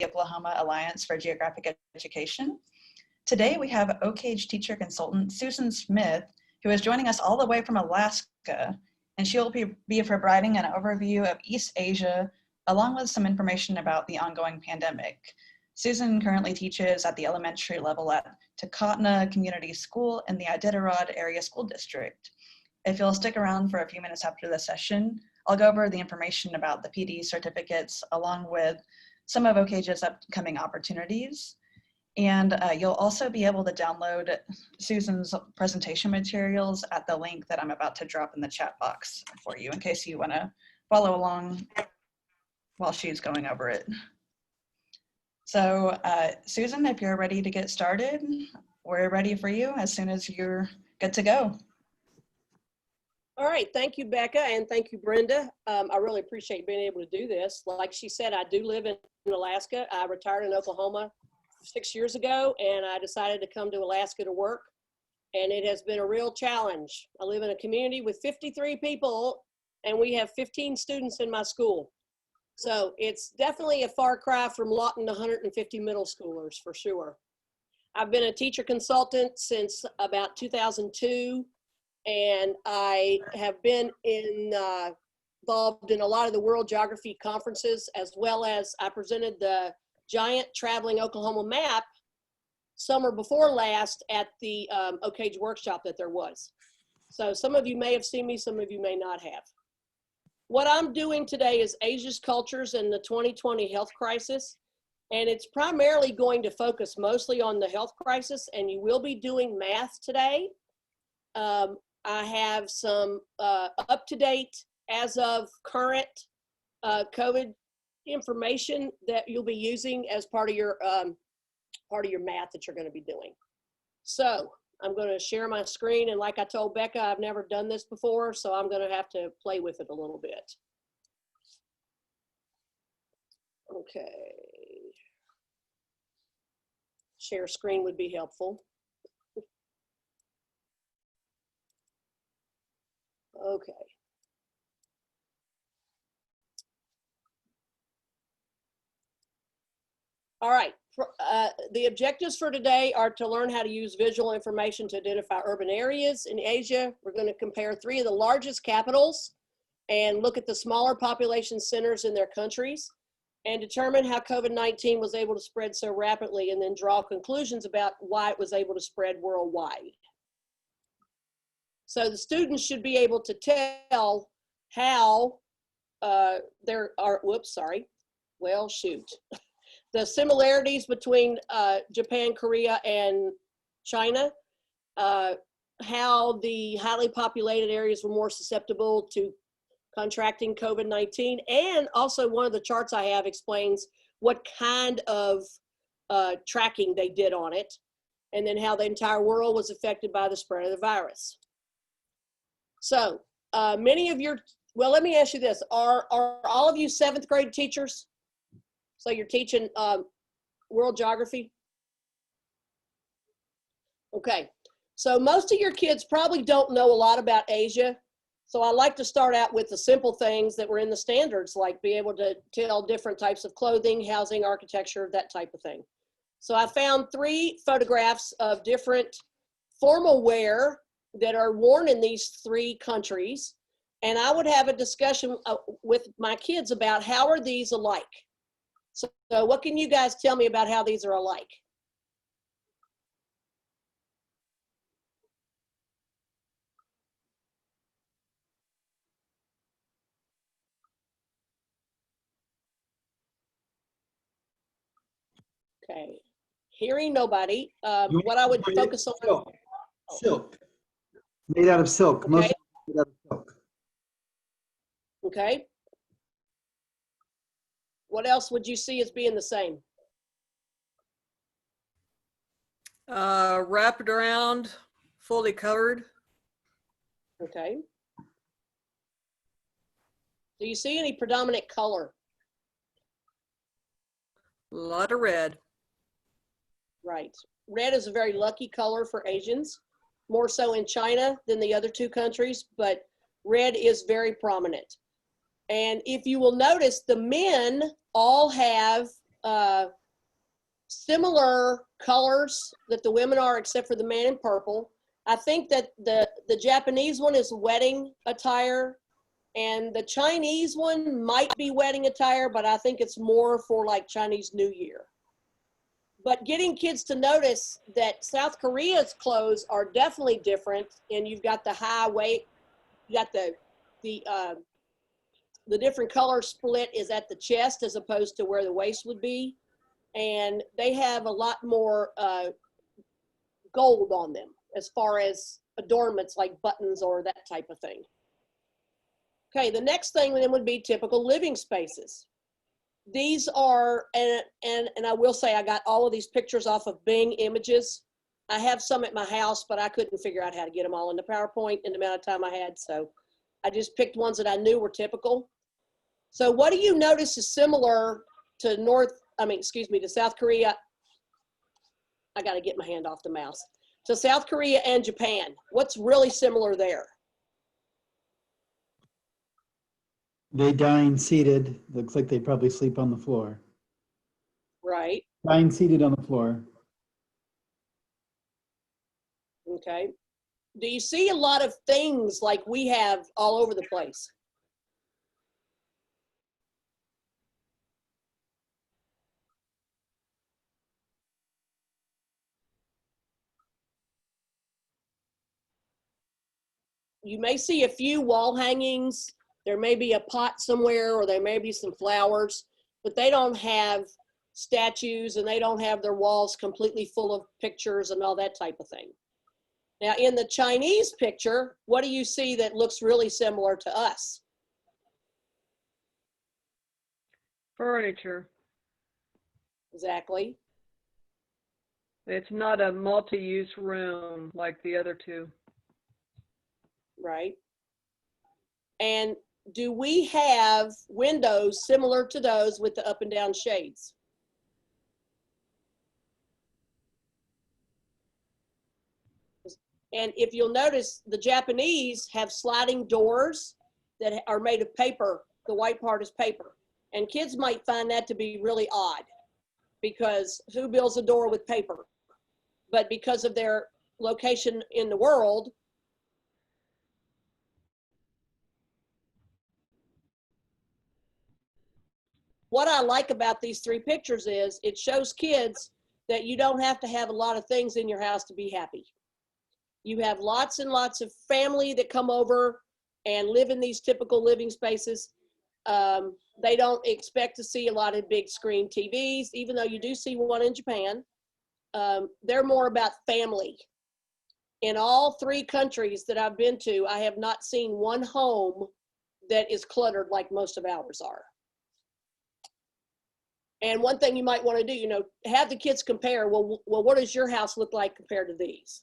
Oklahoma Alliance for Geographic Education. Today we have OCAGE teacher consultant Susan Smith, who is joining us all the way from Alaska, and she'll be providing an overview of East Asia, along with some information about the ongoing pandemic. Susan currently teaches at the elementary level at Takotna Community School in the Iditarod Area School District. If you'll stick around for a few minutes after the session, I'll go over the information about the PD certificates along with some of OCAGE's upcoming opportunities. And you'll also be able to download Susan's presentation materials at the link that I'm about to drop in the chat box for you in case you want to follow along while she's going over it. So Susan, if you're ready to get started, we're ready for you as soon as you're good to go. All right, thank you, Becca, and thank you, Brenda. I really appreciate being able to do this. Like she said, I do live in Alaska. I retired in Oklahoma 6 years ago, and I decided to come to Alaska to work, and it has been a real challenge. I live in a community with 53 people, and we have 15 students in my school. So it's definitely a far cry from Lawton to 150 middle schoolers, for sure. I've been a teacher consultant since about 2002, and I have been involved in a lot of the World Geography conferences, as well as I presented the giant traveling Oklahoma map summer before last at the OCAGE workshop that there was. So some of you may have seen me, some of you may not have. What I'm doing today is Asia's cultures and the 2020 health crisis. And it's primarily going to focus mostly on the health crisis, and you will be doing math today. I have some up-to-date, as of current COVID information that you'll be using as part of your math that you're going to be doing. So I'm going to share my screen, and like I told Becca, I've never done this before, so I'm going to have to play with it a little bit. Okay. Share screen would be helpful. Okay. All right. The objectives for today are to learn how to use visual information to identify urban areas in Asia. We're going to compare 3 of the largest capitals and look at the smaller population centers in their countries and determine how COVID-19 was able to spread so rapidly, and then draw conclusions about why it was able to spread worldwide. So the students should be able to tell how there are, the similarities between Japan, Korea, and China, how the highly populated areas were more susceptible to contracting COVID-19, and also one of the charts I have explains what kind of tracking they did on it, and then how the entire world was affected by the spread of the virus. So many of your, well, let me ask you this, are all of you 7th grade teachers? So you're teaching world geography? Okay, so most of your kids probably don't know a lot about Asia. So I like to start out with the simple things that were in the standards, like be able to tell different types of clothing, housing, architecture, that type of thing. So I found 3 photographs of different formal wear that are worn in these 3 countries. And I would have a discussion with my kids about how are these alike? So what can you guys tell me about how these are alike? Okay, hearing nobody. What I would focus on. Silk. Silk. Made out of silk. Okay. Most made out of silk. Okay. What else would you see as being the same? Wrapped around, fully covered. Okay. Do you see any predominant color? A lot of red. Right. Red is a very lucky color for Asians, more so in China than the other 2 countries, but red is very prominent. And if you will notice, the men all have similar colors that the women are, except for the man in purple. I think that the Japanese one is wedding attire, and the Chinese one might be wedding attire, but I think it's more for like Chinese New Year. But getting kids to notice that South Korea's clothes are definitely different, and you've got the high weight, you got the different color split is at the chest as opposed to where the waist would be, and they have a lot more gold on them as far as adornments like buttons or that type of thing. Okay, the next thing then would be typical living spaces. These are, and I will say I got all of these pictures off of Bing Images. I have some at my house, but I couldn't figure out how to get them all into PowerPoint in the amount of time I had, so I just picked ones that I knew were typical. So what do you notice is similar to to South Korea? I got to get my hand off the mouse. To South Korea and Japan, what's really similar there? They dine seated. Looks like they probably sleep on the floor. Right. Dine seated on the floor. Okay. Do you see a lot of things like we have all over the place? You may see a few wall hangings. There may be a pot somewhere, or there may be some flowers, but they don't have statues, and they don't have their walls completely full of pictures and all that type of thing. Now, in the Chinese picture, what do you see that looks really similar to us? Furniture. Exactly. It's not a multi-use room like the other two. Right. And do we have windows similar to those with the up and down shades? And if you'll notice, the Japanese have sliding doors that are made of paper. The white part is paper. And kids might find that to be really odd, because who builds a door with paper? But because of their location in the world, what I like about these three pictures is it shows kids that you don't have to have a lot of things in your house to be happy. You have lots and lots of family that come over and live in these typical living spaces. They don't expect to see a lot of big screen TVs, even though you do see one in Japan. They're more about family. In all three countries that I've been to, I have not seen one home that is cluttered like most of ours are. And one thing you might want to do, have the kids compare, well, what does your house look like compared to these?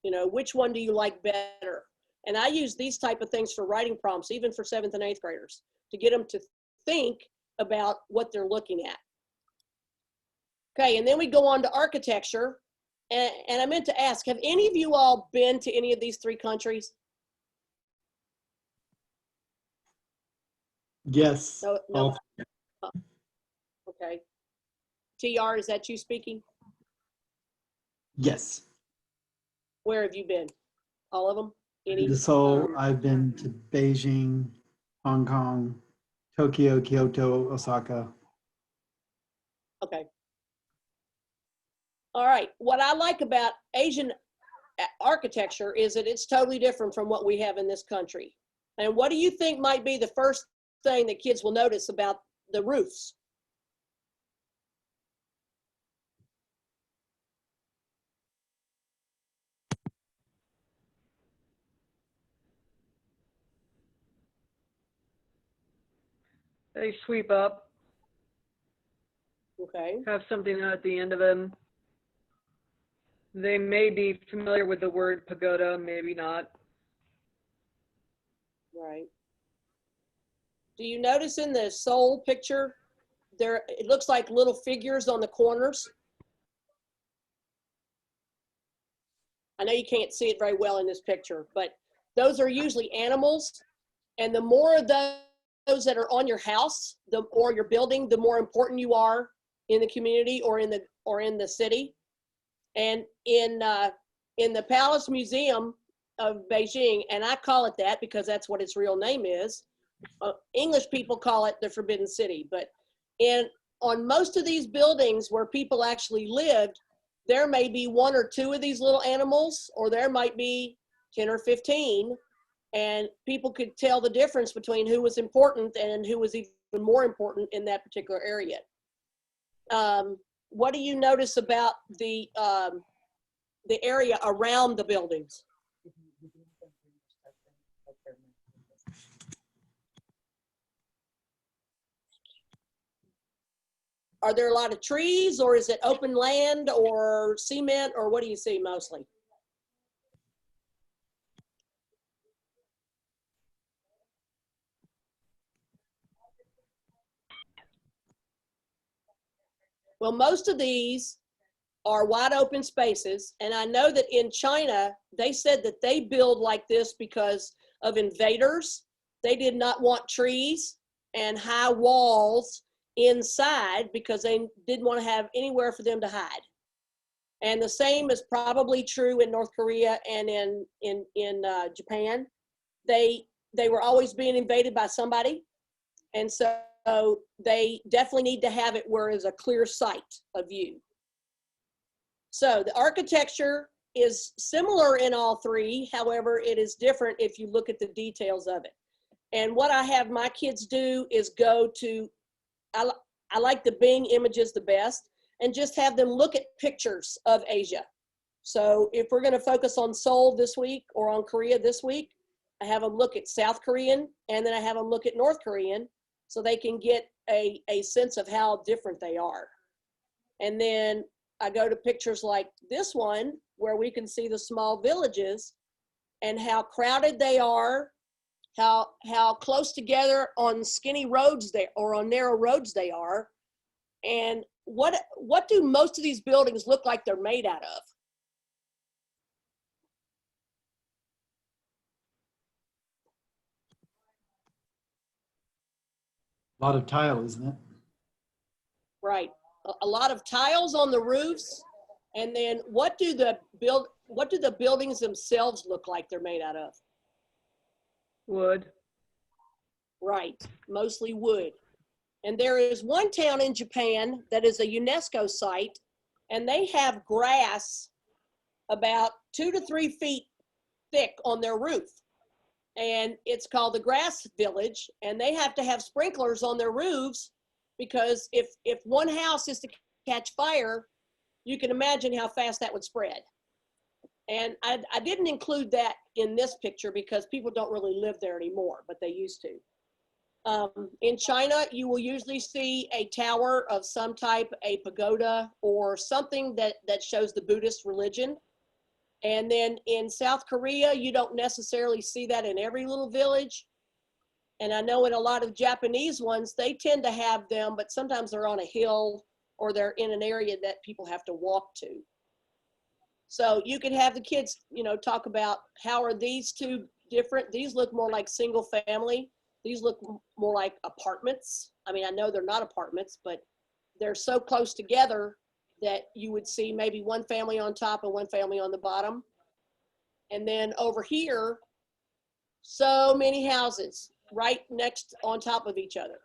Which one do you like better? And I use these type of things for writing prompts, even for 7th and 8th graders, to get them to think about what they're looking at. Okay, and then we go on to architecture. And I meant to ask, have any of you all been to any of these three countries? Yes. No. Okay. TR, is that you speaking? Yes. Where have you been? All of them? Any? To Seoul, I've been to Beijing, Hong Kong, Tokyo, Kyoto, Osaka. Okay. All right. What I like about Asian architecture is that it's totally different from what we have in this country. And what do you think might be the first thing that kids will notice about the roofs? They sweep up, Okay. have something at the end of them. They may be familiar with the word pagoda, maybe not. Right. Do you notice in the Seoul picture, it looks like little figures on the corners? I know you can't see it very well in this picture, but those are usually animals. And the more of those that are on your house or your building, the more important you are in the community or in the city. And in the Palace Museum of Beijing, and I call it that because that's what its real name is. English people call it the Forbidden City, but on most of these buildings where people actually lived, there may be 1 or 2 of these little animals, or there might be 10 or 15, and people could tell the difference between who was important and who was even more important in that particular area. What do you notice about the area around the buildings? Are there a lot of trees, or is it open land or cement, or what do you see mostly? Well, most of these are wide open spaces. And I know that in China, they said that they build like this because of invaders. They did not want trees and high walls inside because they didn't want to have anywhere for them to hide. And the same is probably true in North Korea and in Japan. They were always being invaded by somebody. And so they definitely need to have it where there's a clear sight of view. So the architecture is similar in all 3. However, it is different if you look at the details of it. And what I have my kids do is go to, I like the Bing images the best, and just have them look at pictures of Asia. So if we're going to focus on Seoul this week or on Korea this week, I have them look at South Korean, and then I have them look at North Korean so they can get a sense of how different they are. And then I go to pictures like this one where we can see the small villages and how crowded they are, how close together on skinny roads they or on narrow roads they are, and what do most of these buildings look like they're made out of? A lot of tile, isn't it? Right, a lot of tiles on the roofs, and then what do the buildings themselves look like they're made out of? Wood. Right, mostly wood. And there is one town in Japan that is a UNESCO site, and they have grass about 2 to 3 feet thick on their roof. And it's called the Grass Village, and they have to have sprinklers on their roofs because if one house is to catch fire, you can imagine how fast that would spread. And I didn't include that in this picture because people don't really live there anymore, but they used to. In China, you will usually see a tower of some type, a pagoda, or something that shows the Buddhist religion. And then in South Korea, you don't necessarily see that in every little village. And I know in a lot of Japanese ones, they tend to have them, but sometimes they're on a hill or they're in an area that people have to walk to. So you could have the kids, talk about how are these two different? These look more like single family. These look more like apartments. I mean, I know they're not apartments, but they're so close together that you would see maybe one family on top and one family on the bottom. And then over here, so many houses right next on top of each other.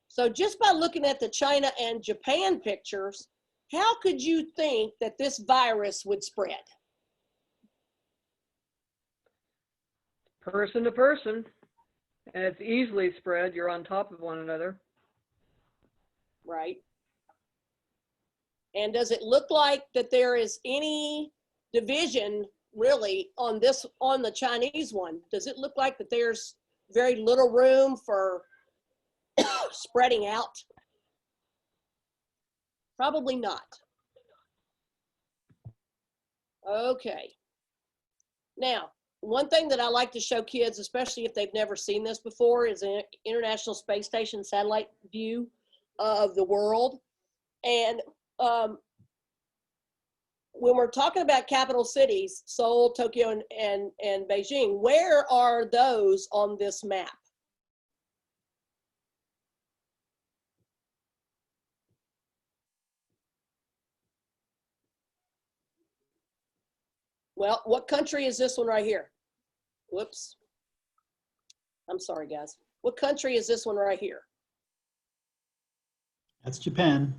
So just by looking at the China and Japan pictures, how could you think that this virus would spread? Person to person. And it's easily spread. You're on top of one another. Right. And does it look like that there is any division really on the Chinese one? Does it look like that there's very little room for spreading out? Probably not. Okay. Now, one thing that I like to show kids, especially if they've never seen this before, is an International Space Station satellite view of the world. And when we're talking about capital cities, Seoul, Tokyo, and Beijing, where are those on this map? Well, what country is this one right here? Whoops. I'm sorry, guys. What country is this one right here? That's Japan.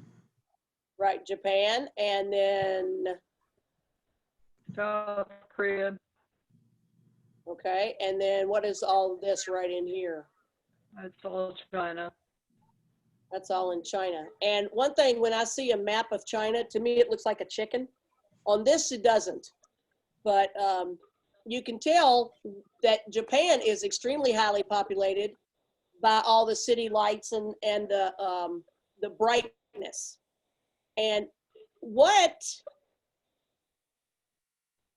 Right, Japan. And then, South Korea. okay. And then what is all this right in here? That's all China. That's all in China. And one thing, when I see a map of China, to me, it looks like a chicken. On this, it doesn't. But you can tell that Japan is extremely highly populated by all the city lights and the brightness. And what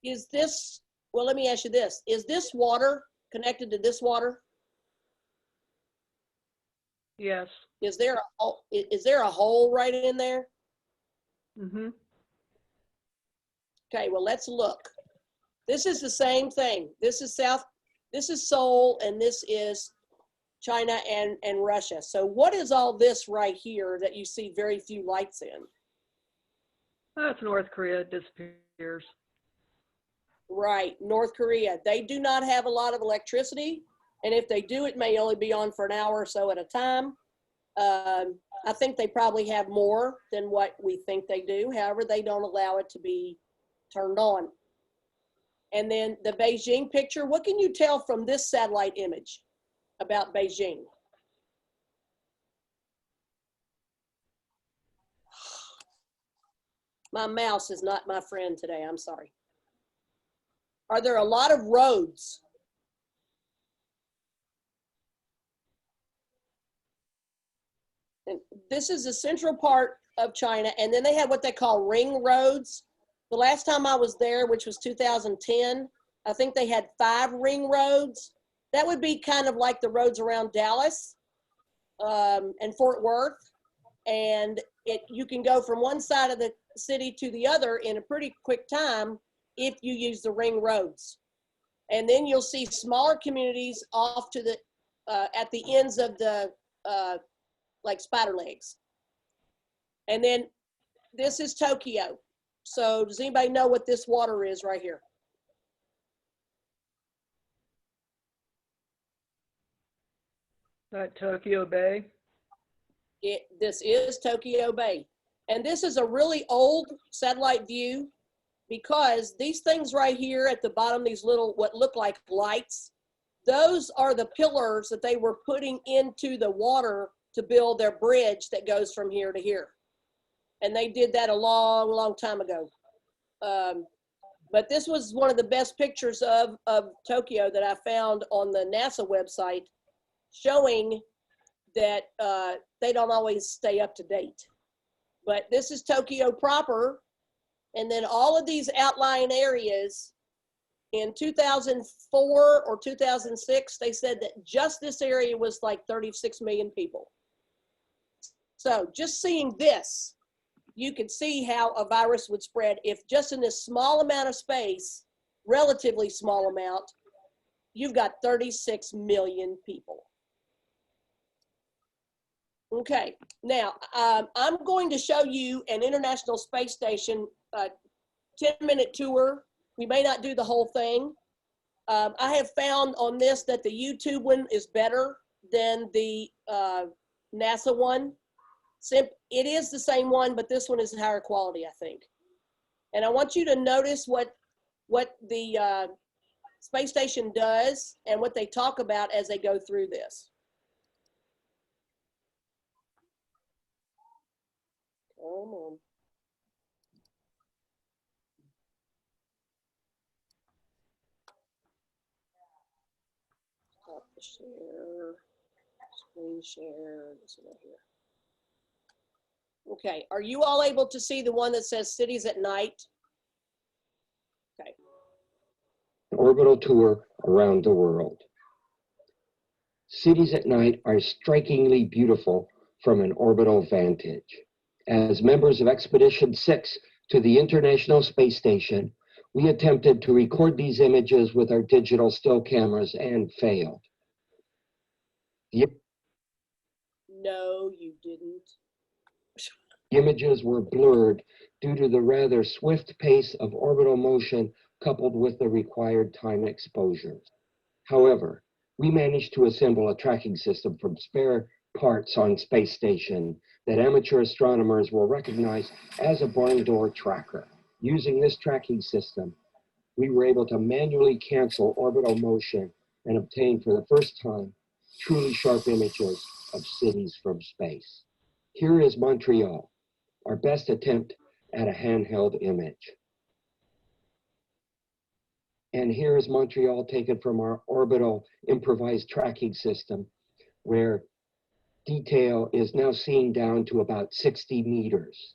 is this? Well, let me ask you this. Is this water connected to this water? Yes. Is there a hole right in there? Mm-hmm. Okay, well, let's look. This is the same thing. This is Seoul, and this is China and Russia. So what is all this right here that you see very few lights in? That's North Korea. It disappears. Right, North Korea. They do not have a lot of electricity, and if they do, it may only be on for an hour or so at a time. I think they probably have more than what we think they do. However, they don't allow it to be turned on. And then the Beijing picture, what can you tell from this satellite image about Beijing? My mouse is not my friend today, I'm sorry. Are there a lot of roads? And this is the central part of China, and then they have what they call ring roads. The last time I was there, which was 2010, I think they had 5 ring roads. That would be kind of like the roads around Dallas and Fort Worth. And you can go from one side of the city to the other in a pretty quick time if you use the ring roads. And then you'll see smaller communities off to the at the ends of the like spider legs. And then this is Tokyo. So does anybody know what this water is right here? That Tokyo Bay. This is Tokyo Bay. And this is a really old satellite view because these things right here at the bottom, these little, what look like lights, those are the pillars that they were putting into the water to build their bridge that goes from here to here. And they did that a long, long time ago. But this was one of the best pictures of Tokyo that I found on the NASA website, showing that they don't always stay up to date. But this is Tokyo proper. And then all of these outlying areas, in 2004 or 2006, they said that just this area was like 36 million people. So just seeing this, you can see how a virus would spread if just in this small amount of space, relatively small amount, you've got 36 million people. Okay, now I'm going to show you an International Space Station 10-minute tour. We may not do the whole thing. I have found on this that the YouTube one is better than the NASA one. It is the same one, but this one is higher quality, I think. And I want you to notice what the space station does and what they talk about as they go through this. Come on. Stop the share, screen share, this one right here. Okay, are you all able to see the one that says cities at night? Okay. Orbital tour around the world. Cities at night are strikingly beautiful from an orbital vantage. As members of Expedition 6 to the International Space Station, we attempted to record these images with our digital still cameras and failed. No, you didn't. The images were blurred due to the rather swift pace of orbital motion coupled with the required time exposures. However, we managed to assemble a tracking system from spare parts on space station that amateur astronomers will recognize as a barn door tracker. Using this tracking system, we were able to manually cancel orbital motion and obtain for the first time truly sharp images of cities from space. Here is Montreal, our best attempt at a handheld image. And here is Montreal taken from our orbital improvised tracking system, where detail is now seen down to about 60 meters.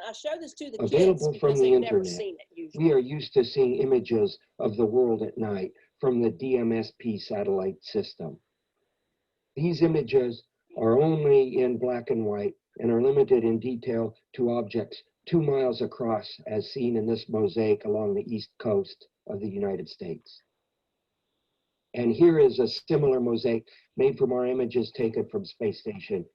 I show this to the kids Available because from the they've never internet, seen it usually. we are used to seeing images of the world at night from the DMSP satellite system. These images are only in black and white and are limited in detail to objects 2 miles across, as seen in this mosaic along the east coast of the United States. And here is a similar mosaic made from our images taken from space station,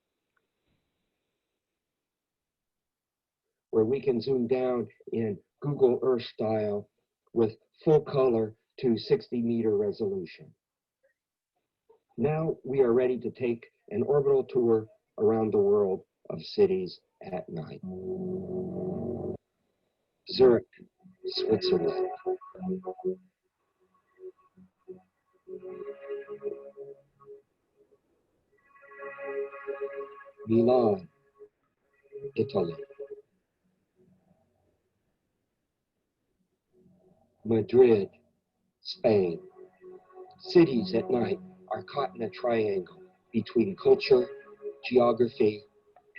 where we can zoom down in Google Earth style with full color to 60-meter resolution. Now we are ready to take an orbital tour around the world of cities at night. Zurich, Switzerland. Milan, Italy. Madrid, Spain. Cities at night are caught in a triangle between culture, geography,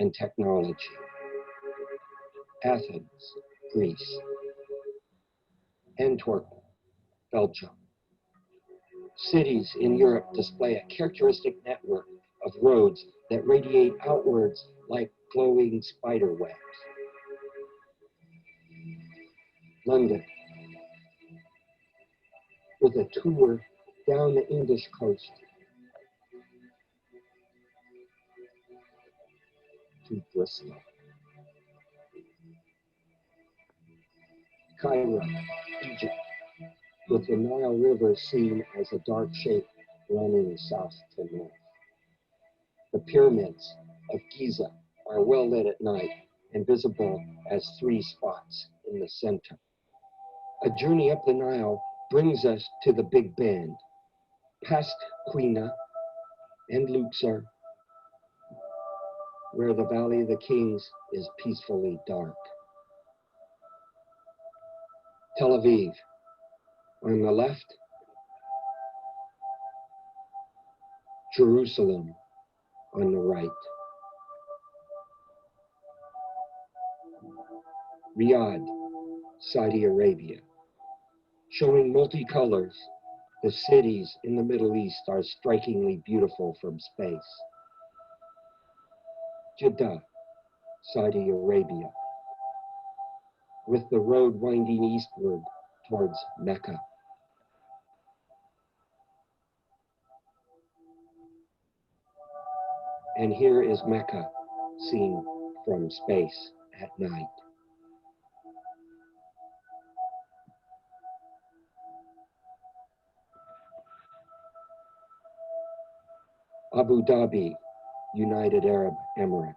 and technology. Athens, Greece. Antwerp, Belgium. Cities in Europe display a characteristic network of roads that radiate outwards like glowing spider webs. London, with a tour down the English coast to Bristol. Cairo, Egypt, with the Nile River seen as a dark shape running south to north. The pyramids of Giza are well lit at night and visible as 3 spots in the center. A journey up the Nile brings us to the Big Bend, past Quina and Luxor, where the Valley of the Kings is peacefully dark. Tel Aviv, on the left, Jerusalem on the right. Riyadh, Saudi Arabia. Showing multicolors, the cities in the Middle East are strikingly beautiful from space. Jeddah, Saudi Arabia, with the road winding eastward towards Mecca. And here is Mecca, seen from space at night. Abu Dhabi, United Arab Emirates.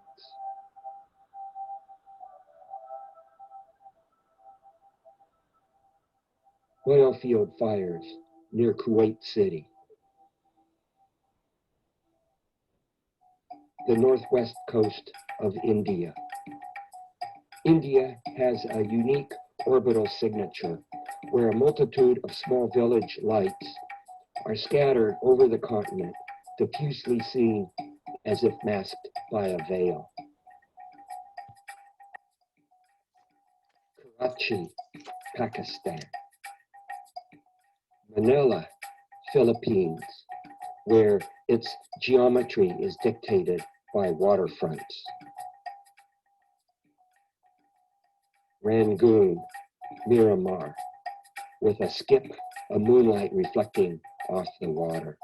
Oil field fires near Kuwait City. The northwest coast of India. India has a unique orbital signature where a multitude of small village lights are scattered over the continent, diffusely seen as if masked by a veil. Karachi, Pakistan. Manila, Philippines, where its geometry is dictated by waterfronts. Rangoon, Miramar, with a skip of moonlight reflecting off the water.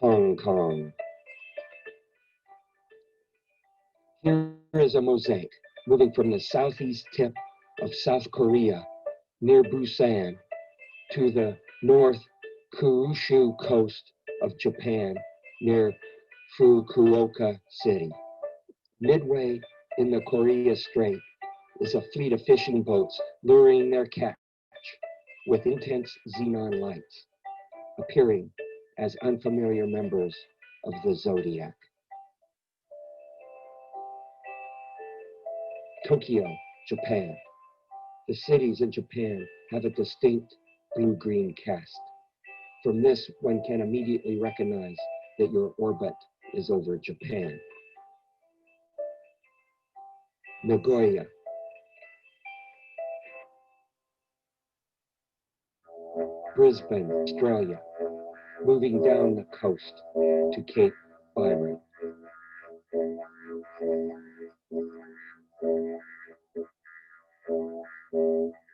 Hong Kong, is a mosaic moving from the southeast tip of South Korea near Busan to the north Kyushu coast of Japan near Fukuoka City. Midway in the Korea Strait is a fleet of fishing boats luring their catch with intense xenon lights, appearing as unfamiliar members of the zodiac. Tokyo, Japan. The cities in Japan have a distinct blue-green cast. From this, one can immediately recognize that your orbit is over Japan. Nagoya. Brisbane, Australia, moving down the coast to Cape Byron.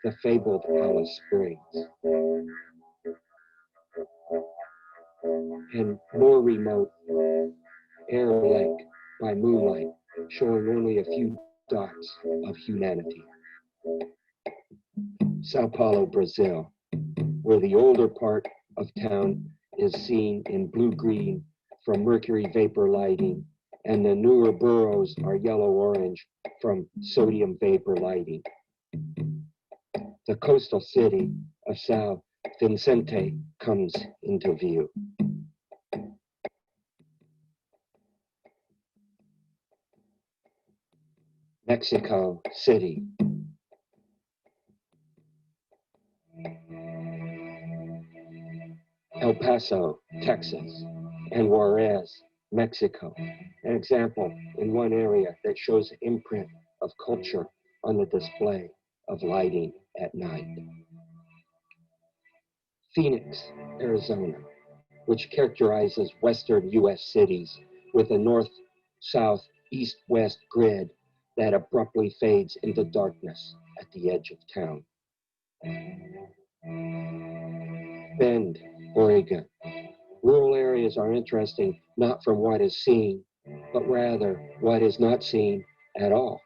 The fabled Alice Springs. And more remote, Air Lake by moonlight, showing only a few dots of humanity. Sao Paulo, Brazil, where the older part of town is seen in blue-green from mercury vapor lighting, and the newer boroughs are yellow-orange from sodium vapor lighting. The coastal city of São Vicente comes into view. Mexico City. El Paso, Texas, and Juarez, Mexico. An example in one area that shows the imprint of culture on the display of lighting at night. Phoenix, Arizona, which characterizes western U.S. cities with a north-south, east-west grid that abruptly fades into darkness at the edge of town. Bend, Oregon. Rural areas are interesting not from what is seen, but rather what is not seen at all.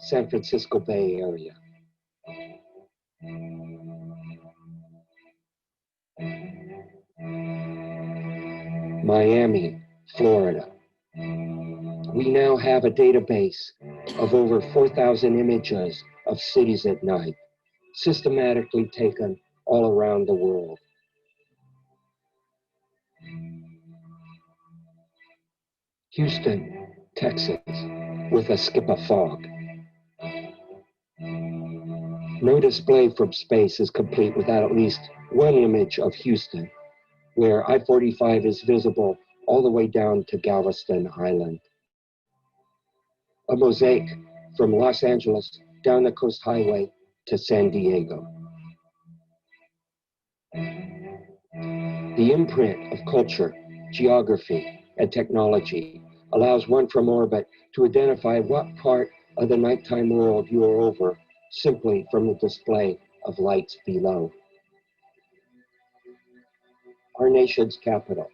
San Francisco Bay Area. Miami, Florida. We now have a database of over 4,000 images of cities at night, systematically taken all around the world. Houston, Texas, with a skip of fog. No display from space is complete without at least one image of Houston, where I-45 is visible all the way down to Galveston Island. A mosaic from Los Angeles down the Coast Highway to San Diego. The imprint of culture, geography, and technology allows one from orbit to identify what part of the nighttime world you are over simply from the display of lights below. Our nation's capital,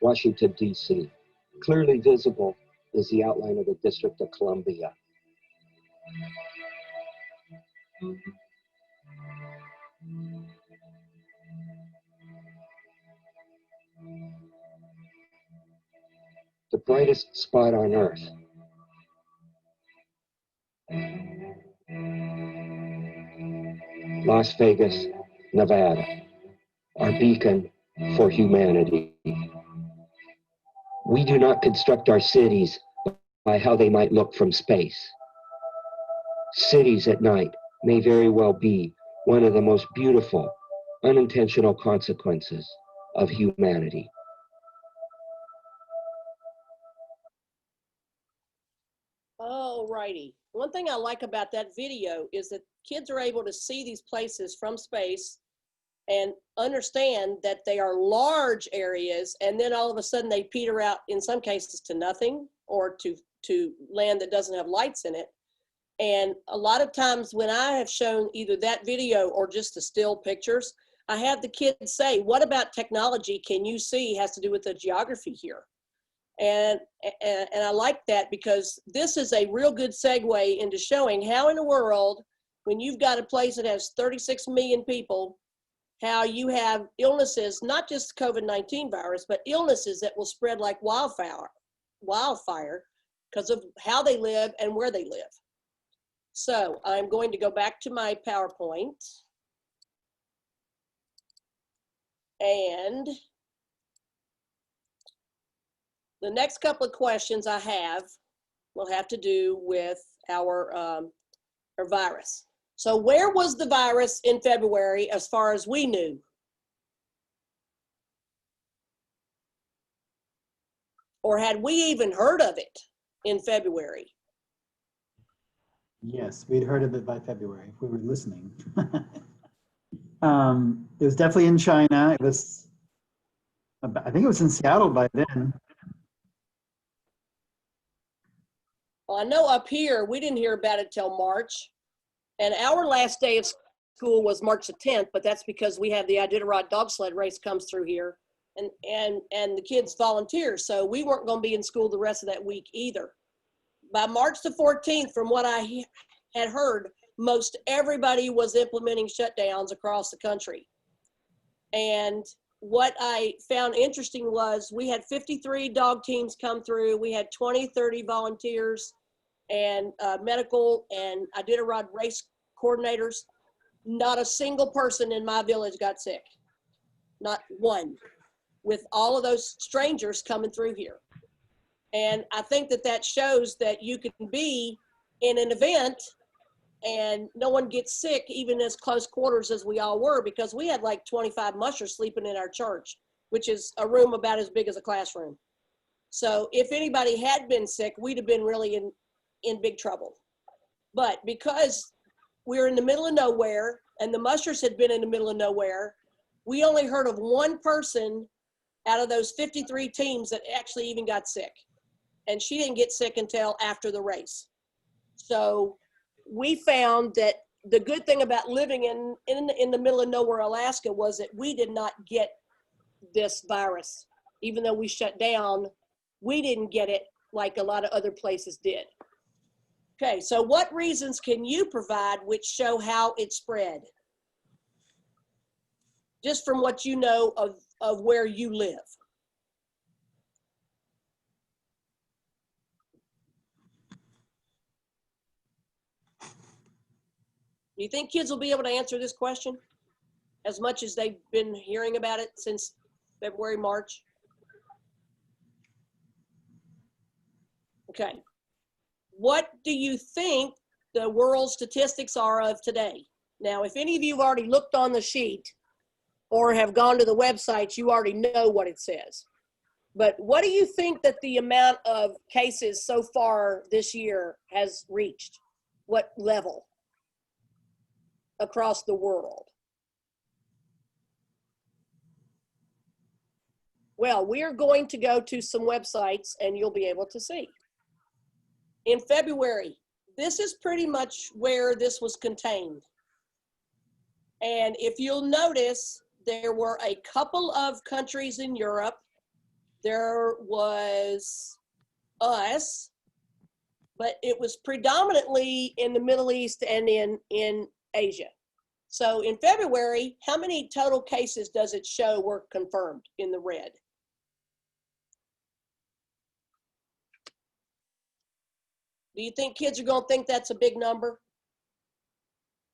Washington, D.C. Clearly visible is the outline of the District of Columbia. The brightest spot on Earth. Las Vegas, Nevada, our beacon for humanity. We do not construct our cities by how they might look from space. Cities at night may very well be one of the most beautiful, unintentional consequences of humanity. All righty. One thing I like about that video is that kids are able to see these places from space and understand that they are large areas, and then all of a sudden they peter out in some cases to nothing or to land that doesn't have lights in it. And a lot of times when I have shown either that video or just the still pictures, I have the kids say, what about technology can you see has to do with the geography here? And I like that because this is a real good segue into showing how in the world, when you've got a place that has 36 million people, how you have illnesses, not just COVID-19 virus, but illnesses that will spread like wildfire because of how they live and where they live. So I'm going to go back to my PowerPoint. And the next couple of questions I have will have to do with our virus. So where was the virus in February as far as we knew? Or had we even heard of it in February? Yes, we'd heard of it by February if we were listening. It was definitely in China. It was, I think it was in Seattle by then. Well, I know up here, we didn't hear about it till March. And our last day of school was March the 10th, but that's because we have the Iditarod dog sled race comes through here and the kids volunteer. So we weren't going to be in school the rest of that week either. By March the 14th, from what I had heard, most everybody was implementing shutdowns across the country. And what I found interesting was we had 53 dog teams come through. We had 20, 30 volunteers and medical and Iditarod race coordinators. Not a single person in my village got sick. Not one, with all of those strangers coming through here. And I think that that shows that you can be in an event and no one gets sick, even as close quarters as we all were, because we had like 25 mushers sleeping in our church, which is a room about as big as a classroom. So if anybody had been sick, we'd have been really in big trouble. But because we were in the middle of nowhere and the mushers had been in the middle of nowhere, we only heard of one person out of those 53 teams that actually even got sick. And she didn't get sick until after the race. So we found that the good thing about living in the middle of nowhere, Alaska, was that we did not get this virus. Even though we shut down, we didn't get it like a lot of other places did. Okay, so what reasons can you provide which show how it spread? Just from what you know of where you live. Do you think kids will be able to answer this question as much as they've been hearing about it since February, March? Okay. What do you think the world statistics are of today? Now, if any of you have already looked on the sheet or have gone to the website, you already know what it says. But what do you think that the amount of cases so far this year has reached? What level across the world? Well, we're going to go to some websites and you'll be able to see. In February, this is pretty much where this was contained. And if you'll notice, there were a couple of countries in Europe. There was us, but it was predominantly in the Middle East and in Asia. So in February, how many total cases does it show were confirmed in the red? Do you think kids are going to think that's a big number?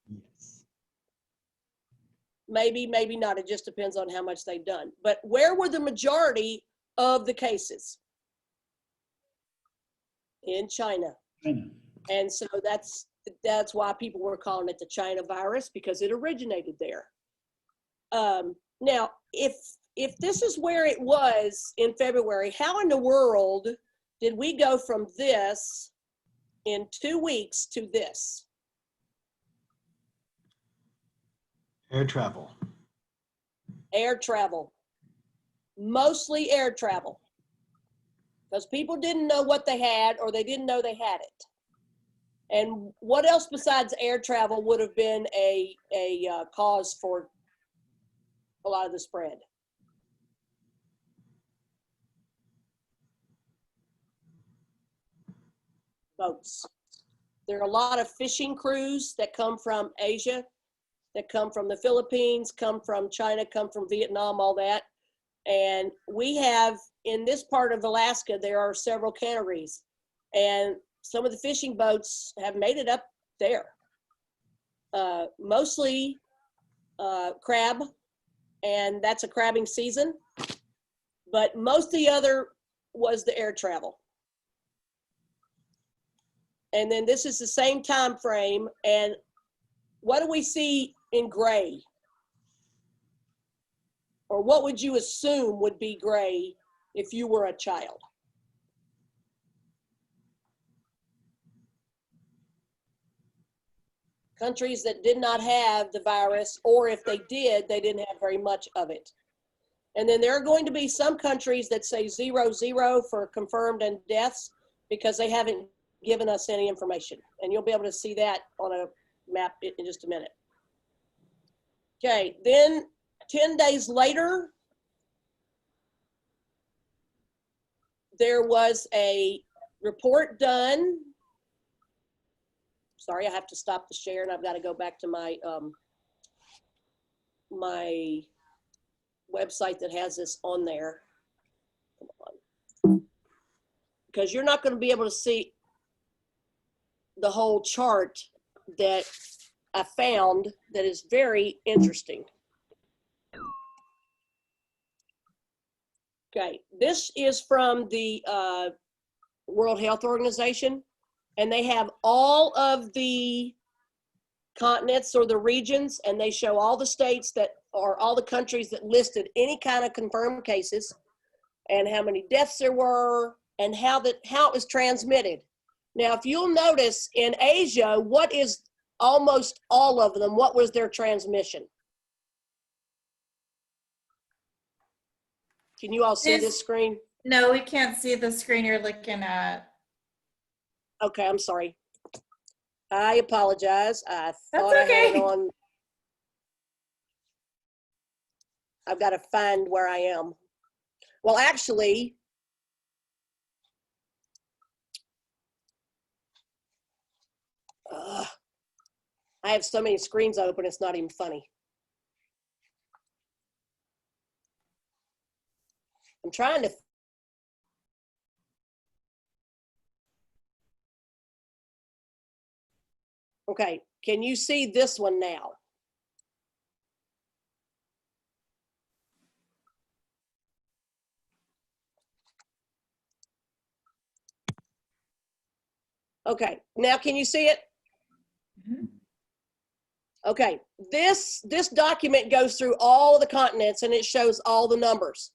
Yes. Maybe, maybe not. It just depends on how much they've done. But where were the majority of the cases? In China. China. And so that's why people were calling it the China virus, because it originated there. Now, if this is where it was in February, how in the world did we go from this in 2 weeks to this? Air travel. Air travel. Mostly air travel. Because people didn't know what they had, or they didn't know they had it. And what else besides air travel would have been a cause for a lot of the spread. Boats. There are a lot of fishing crews that come from Asia, that come from the Philippines, come from China, come from Vietnam, all that. And we have, in this part of Alaska, there are several canneries. And some of the fishing boats have made it up there. Mostly crab, and that's a crabbing season. But most of the other was the air travel. And then this is the same time frame. And what do we see in gray? Or what would you assume would be gray if you were a child? Countries that did not have the virus, or if they did, they didn't have very much of it. And then there are going to be some countries that say 0, 0 for confirmed and deaths because they haven't given us any information. And you'll be able to see that on a map in just a minute. Okay, then 10 days later, there was a report done. Sorry, I have to stop the share and I've got to go back to my my website that has this on there. Come on. Because you're not going to be able to see the whole chart that I found that is very interesting. Okay, this is from the World Health Organization, and they have all of the continents or the regions, and they show all the states that are all the countries that listed any kind of confirmed cases and how many deaths there were and how it was transmitted. Now, if you'll notice in Asia, what is almost all of them, what was their transmission? Can you all see this screen? No, we can't see the screen you're looking at. Okay, I'm sorry. I apologize. I thought That's okay. I had it on. I've got to find where I am. Well, actually, I have so many screens open, it's not even funny. I'm trying to. Okay, can you see this one now? Okay, now can you see it? Mhm. Okay, this document goes through all the continents and it shows all the numbers.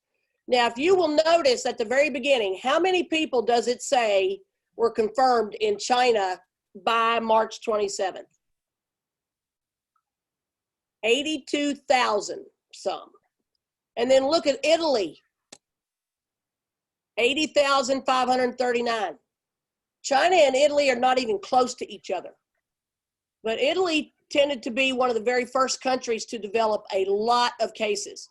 Now, if you will notice at the very beginning, how many people does it say were confirmed in China by March 27th? 82,000 some. And then look at Italy, 80,539. China and Italy are not even close to each other. But Italy tended to be one of the very first countries to develop a lot of cases.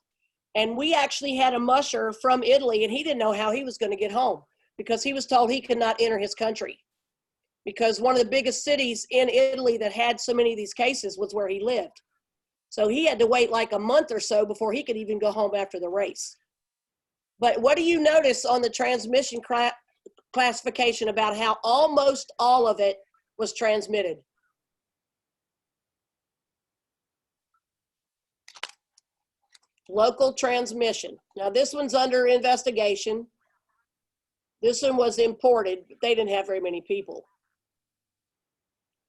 And we actually had a musher from Italy, and he didn't know how he was going to get home because he was told he could not enter his country because one of the biggest cities in Italy that had so many of these cases was where he lived. So he had to wait like a month or so before he could even go home after the race. But what do you notice on the transmission classification about how almost all of it was transmitted? Local transmission. Now this one's under investigation. This one was imported, but they didn't have very many people.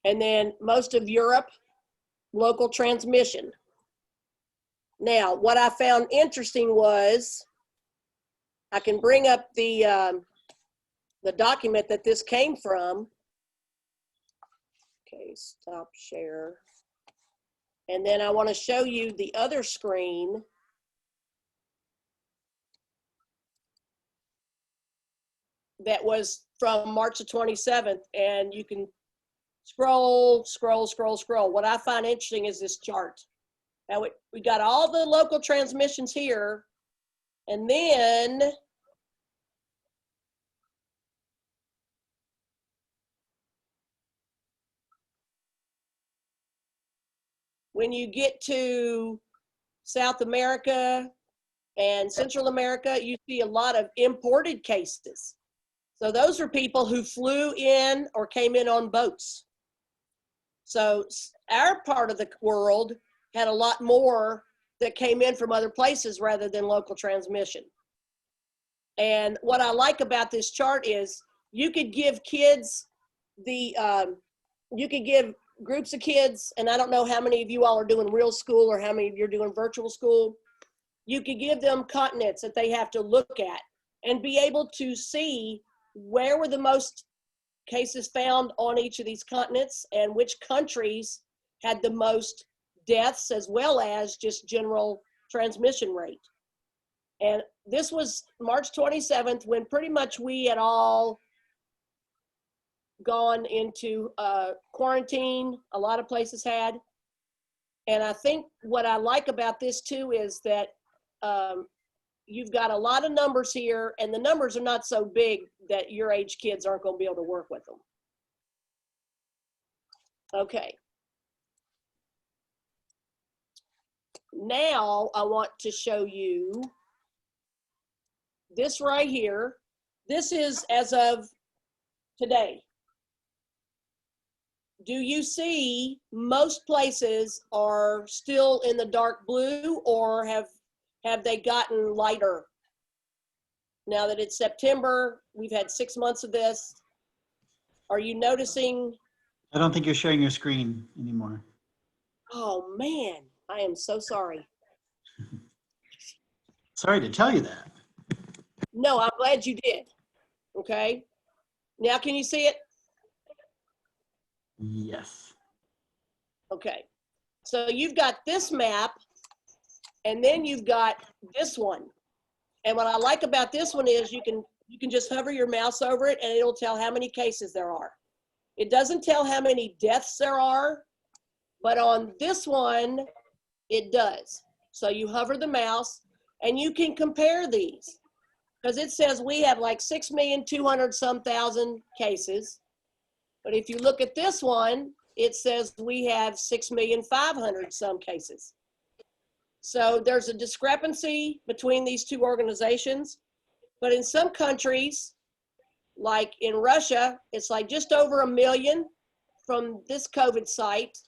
And then most of Europe, local transmission. Now, what I found interesting was, I can bring up the document that this came from. Okay, stop share. And then I want to show you the other screen. That was from March the 27th, and you can scroll. What I find interesting is this chart. How we got all the local transmissions here, and then when you get to South America and Central America, you see a lot of imported cases. So those are people who flew in or came in on boats. So our part of the world had a lot more that came in from other places rather than local transmission. And what I like about this chart is you could give kids you could give groups of kids, and I don't know how many of you all are doing real school or how many of you are doing virtual school. You could give them continents that they have to look at and be able to see where were the most cases found on each of these continents and which countries had the most deaths as well as just general transmission rate. And this was March 27th when pretty much we had all gone into quarantine. A lot of places had. And I think what I like about this too is that you've got a lot of numbers here, and the numbers are not so big that your age kids aren't going to be able to work with them. Okay. Now I want to show you this right here. This is as of today. Do you see most places are still in the dark blue, or have they gotten lighter? Now that it's September, we've had 6 months of this. Are you noticing? I don't think you're sharing your screen anymore. Oh man, I am so sorry. Sorry to tell you that. No, I'm glad you did. Okay. Now can you see it? Yes. Okay. So you've got this map, and then you've got this one. And what I like about this one is you can just hover your mouse over it and it'll tell how many cases there are. It doesn't tell how many deaths there are, but on this one, it does. So you hover the mouse and you can compare these, because it says we have like 6,200,000 cases. But if you look at this one, it says we have 6,500,000 cases. So there's a discrepancy between these two organizations. But in some countries, like in Russia, it's like just over 1 million from this COVID site.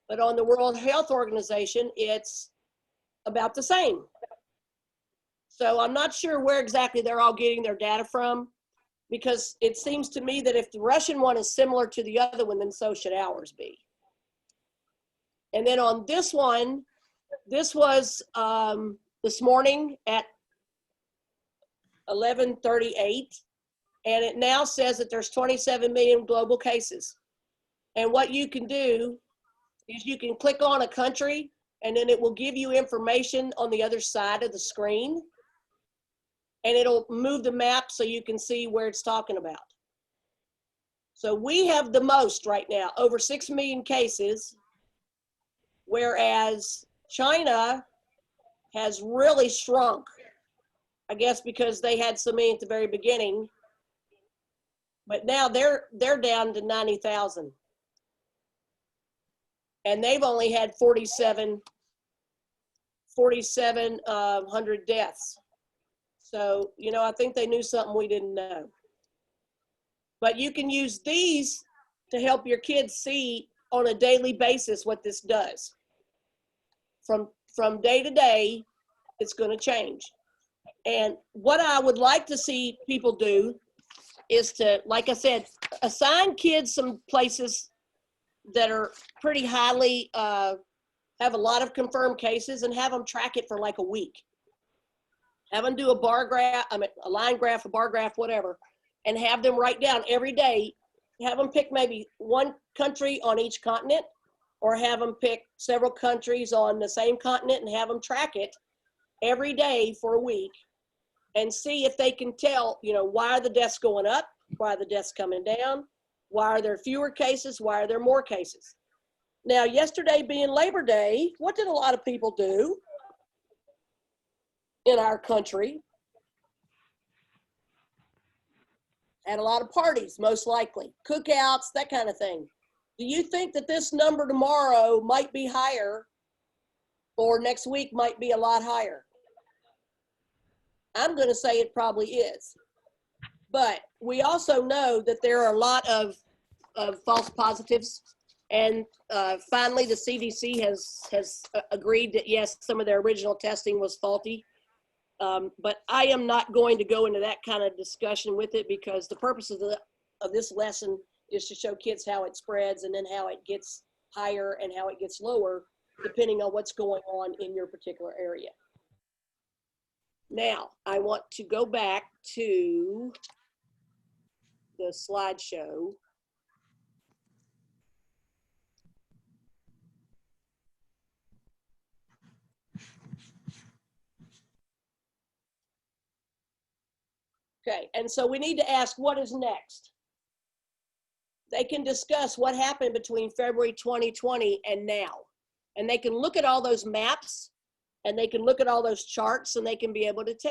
But on the World Health Organization, it's about the same. So I'm not sure where exactly they're all getting their data from, because it seems to me that if the Russian one is similar to the other one, then so should ours be. And then on this one, this was this morning at 11:38, and it now says that there's 27 million global cases. And what you can do is you can click on a country, and then it will give you information on the other side of the screen. And it'll move the map so you can see where it's talking about. So we have the most right now, over 6 million cases, whereas China has really shrunk, I guess because they had so many at the very beginning. But now they're down to 90,000. And they've only had 4,700 deaths. So, you know, I think they knew something we didn't know. But you can use these to help your kids see on a daily basis what this does. From day to day, it's going to change. And what I would like to see people do is to, like I said, assign kids some places that are pretty highly, have a lot of confirmed cases, and have them track it for like a week. Have them do a bar graph, a line graph, a bar graph, whatever, and have them write down every day. Have them pick maybe one country on each continent, or have them pick several countries on the same continent and have them track it every day for a week and see if they can tell, you know, why are the deaths going up? Why are the deaths coming down? Why are there fewer cases? Why are there more cases? Now, yesterday being Labor Day, what did a lot of people do in our country? Had a lot of parties, most likely, cookouts, that kind of thing. Do you think that this number tomorrow might be higher, or next week might be a lot higher? I'm going to say it probably is. But we also know that there are a lot of false positives. And finally, the CDC has agreed that, yes, some of their original testing was faulty. But I am not going to go into that kind of discussion with it, because the purpose of this lesson is to show kids how it spreads and then how it gets higher and how it gets lower, depending on what's going on in your particular area. Now, I want to go back to the slideshow. Okay, and so we need to ask, what is next? They can discuss what happened between February 2020 and now. And they can look at all those maps, and they can look at all those charts, and they can be able to tell